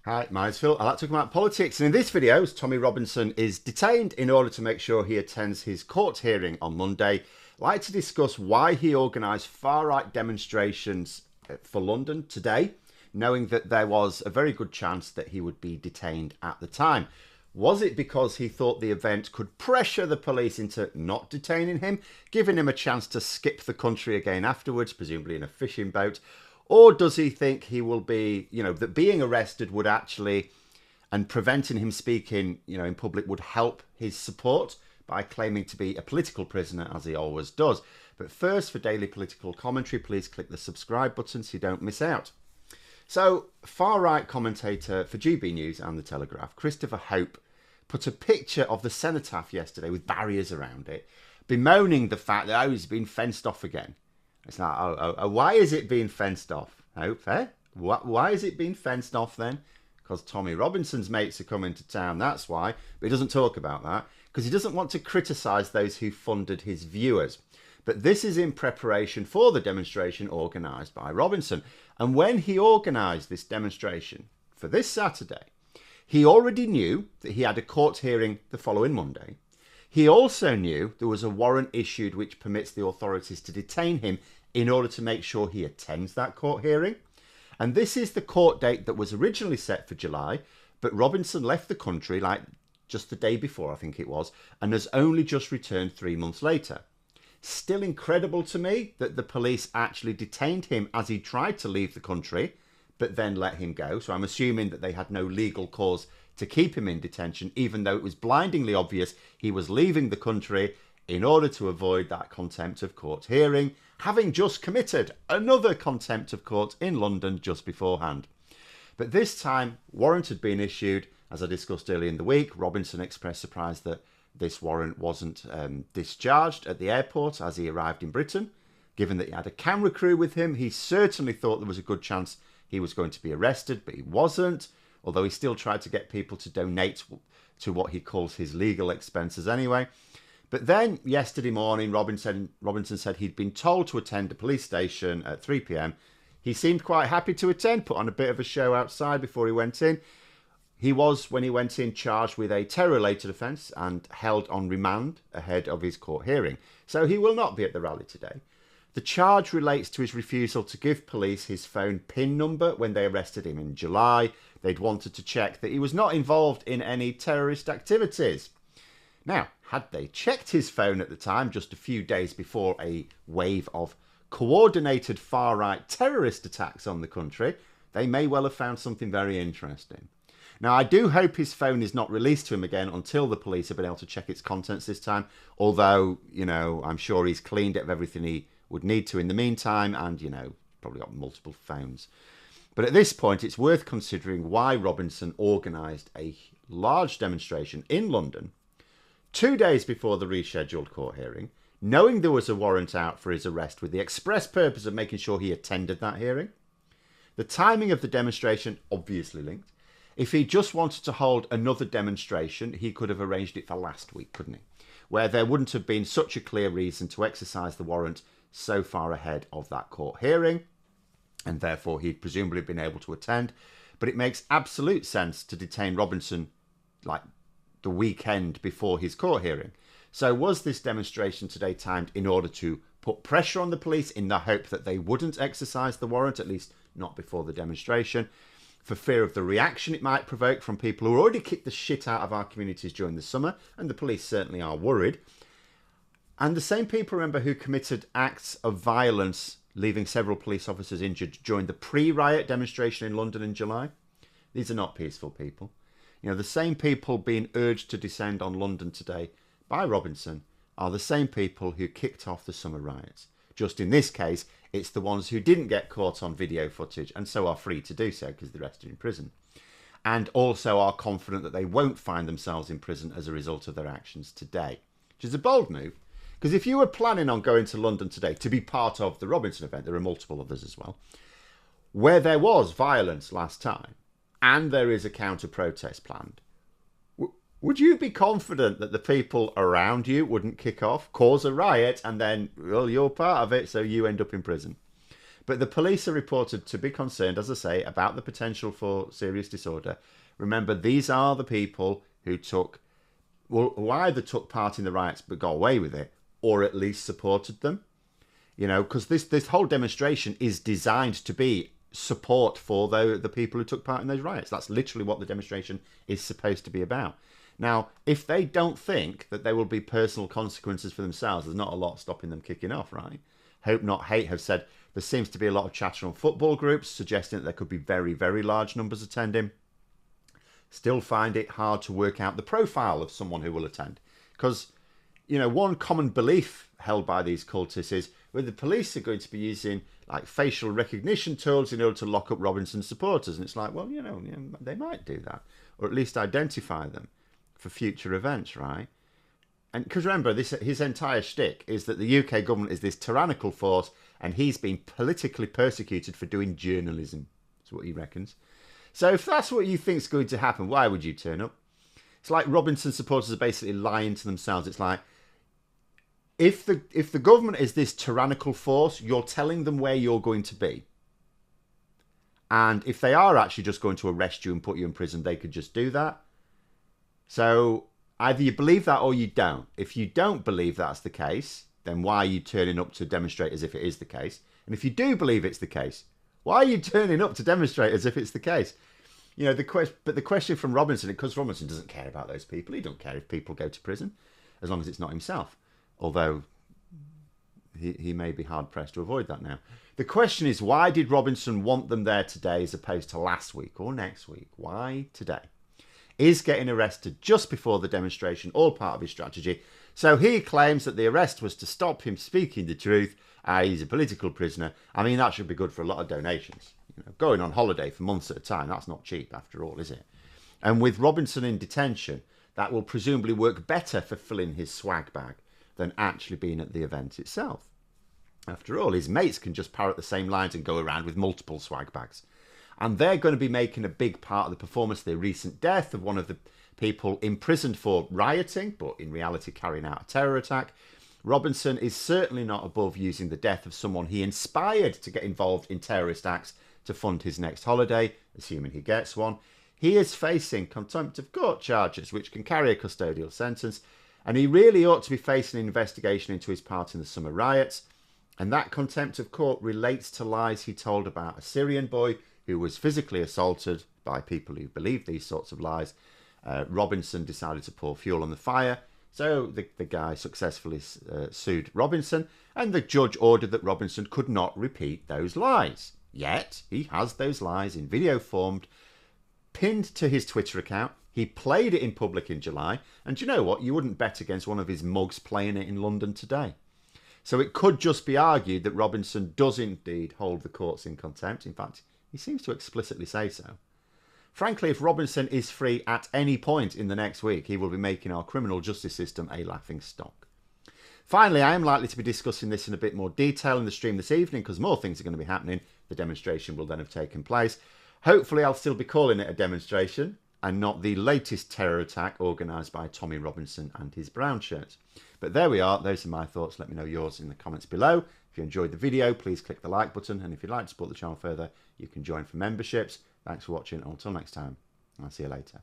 Hi, mine's Phil. I like talking about politics, and in this video, Tommy Robinson is detained in order to make sure he attends his court hearing on Monday. I'd like to discuss why he organised far-right demonstrations for London today, knowing that there was a very good chance that he would be detained at the time. Was it because he thought the event could pressure the police into not detaining him, giving him a chance to skip the country again afterwards, presumably in a fishing boat? Or does he think he will be, that being arrested would actually, and preventing him speaking, in public would help his support by claiming to be a political prisoner, as he always does? But first, for daily political commentary, please click the subscribe button so you don't miss out. So, far-right commentator for GB News and The Telegraph, Christopher Hope, put a picture of the Cenotaph yesterday with barriers around it, bemoaning the fact that, he's been fenced off again. It's like, why is it being fenced off? Hope, eh? Why is it being fenced off then? Because Tommy Robinson's mates are coming to town, that's why. But he doesn't talk about that, because he doesn't want to criticise those who funded his viewers. But this is in preparation for the demonstration organised by Robinson. And when he organised this demonstration for this Saturday, he already knew that he had a court hearing the following Monday. He also knew there was a warrant issued which permits the authorities to detain him in order to make sure he attends that court hearing. And this is the court date that was originally set for July, but Robinson left the country just the day before, I think it was, and has only just returned 3 months later. Still incredible to me that the police actually detained him as he tried to leave the country, but then let him go. So I'm assuming that they had no legal cause to keep him in detention, even though it was blindingly obvious he was leaving the country in order to avoid that contempt of court hearing, having just committed another contempt of court in London just beforehand. But this time, warrant had been issued. As I discussed earlier in the week, Robinson expressed surprise that this warrant wasn't discharged at the airport as he arrived in Britain. Given that he had a camera crew with him, he certainly thought there was a good chance he was going to be arrested, but he wasn't, although he still tried to get people to donate to what he calls his legal expenses anyway. But then, yesterday morning, Robinson said he'd been told to attend a police station at 3 p.m. He seemed quite happy to attend, put on a bit of a show outside before he went in. He was, when he went in, charged with a terror-related offence and held on remand ahead of his court hearing. So he will not be at the rally today. The charge relates to his refusal to give police his phone PIN number when they arrested him in July. They'd wanted to check that he was not involved in any terrorist activities. Now, had they checked his phone at the time, just a few days before a wave of coordinated far-right terrorist attacks on the country, they may well have found something very interesting. Now, I do hope his phone is not released to him again until the police have been able to check its contents this time, although, I'm sure he's cleaned it of everything he would need to in the meantime, and, probably got multiple phones. But at this point, it's worth considering why Robinson organised a large demonstration in London 2 days before the rescheduled court hearing, knowing there was a warrant out for his arrest with the express purpose of making sure he attended that hearing. The timing of the demonstration obviously linked. If he just wanted to hold another demonstration, he could have arranged it for last week, couldn't he? Where there wouldn't have been such a clear reason to exercise the warrant so far ahead of that court hearing, and therefore he'd presumably been able to attend. But it makes absolute sense to detain Robinson the weekend before his court hearing. So was this demonstration today timed in order to put pressure on the police in the hope that they wouldn't exercise the warrant, at least not before the demonstration, for fear of the reaction it might provoke from people who already kicked the shit out of our communities during the summer, and the police certainly are worried. And the same people, remember, who committed acts of violence, leaving several police officers injured during the pre-riot demonstration in London in July? These are not peaceful people. The same people being urged to descend on London today by Robinson are the same people who kicked off the summer riots. Just in this case, it's the ones who didn't get caught on video footage and so are free to do so because the rest are in prison. And also are confident that they won't find themselves in prison as a result of their actions today. Which is a bold move, because if you were planning on going to London today to be part of the Robinson event, there are multiple others as well, where there was violence last time, and there is a counter-protest planned, would you be confident that the people around you wouldn't kick off, cause a riot, and then, well, you're part of it, so you end up in prison? But the police are reported to be concerned, as I say, about the potential for serious disorder. Remember, these are the people who who either took part in the riots but got away with it, or at least supported them. You know, because this whole demonstration is designed to be support for the people who took part in those riots. That's literally what the demonstration is supposed to be about. Now, if they don't think that there will be personal consequences for themselves, there's not a lot stopping them kicking off, right? Hope Not Hate have said there seems to be a lot of chatter on football groups suggesting that there could be very, very large numbers attending. Still find it hard to work out the profile of someone who will attend. Because, you know, one common belief held by these cultists is where the police are going to be using like facial recognition tools in order to lock up Robinson supporters. And it's like, well, you know, they might do that, or at least identify them for future events, right? And because remember, his entire shtick is that the UK government is this tyrannical force and he's been politically persecuted for doing journalism. That's what he reckons. So if that's what you think is going to happen, why would you turn up? It's like Robinson supporters are basically lying to themselves. It's like, if the government is this tyrannical force, you're telling them where you're going to be. And if they are actually just going to arrest you and put you in prison, they could just do that. So either you believe that or you don't. If you don't believe that's the case, then why are you turning up to demonstrate as if it is the case? And if you do believe it's the case, why are you turning up to demonstrate as if it's the case? You know, but the question from Robinson, because Robinson doesn't care about those people. He doesn't care if people go to prison, as long as it's not himself. Although he may be hard-pressed to avoid that now. The question is, why did Robinson want them there today as opposed to last week or next week? Why today? Is getting arrested just before the demonstration all part of his strategy? So he claims that the arrest was to stop him speaking the truth. He's a political prisoner. I mean, that should be good for a lot of donations. You know, going on holiday for months at a time, that's not cheap after all, is it? And with Robinson in detention, that will presumably work better for filling his swag bag than actually being at the event itself. After all, his mates can just parrot the same lines and go around with multiple swag bags. And they're going to be making a big part of the performance. The recent death of one of the people imprisoned for rioting, but in reality carrying out a terror attack. Robinson is certainly not above using the death of someone he inspired to get involved in terrorist acts to fund his next holiday, assuming he gets one. He is facing contempt of court charges, which can carry a custodial sentence, and he really ought to be facing an investigation into his part in the summer riots. And that contempt of court relates to lies he told about a Syrian boy who was physically assaulted by people who believe these sorts of lies. Robinson decided to pour fuel on the fire, so the guy successfully sued Robinson, and the judge ordered that Robinson could not repeat those lies. Yet he has those lies in video form pinned to his Twitter account. He played it in public in July, and you know what? You wouldn't bet against one of his mugs playing it in London today. So it could just be argued that Robinson does indeed hold the courts in contempt. In fact, he seems to explicitly say so. Frankly, if Robinson is free at any point in the next week, he will be making our criminal justice system a laughing stock. Finally, I am likely to be discussing this in a bit more detail in the stream this evening because more things are going to be happening. The demonstration will then have taken place. Hopefully, I'll still be calling it a demonstration and not the latest terror attack organised by Tommy Robinson and his brown shirts. But there we are. Those are my thoughts. Let me know yours in the comments below. If you enjoyed the video, please click the like button. And if you'd like to support the channel further, you can join for memberships. Thanks for watching. Until next time, I'll see you later.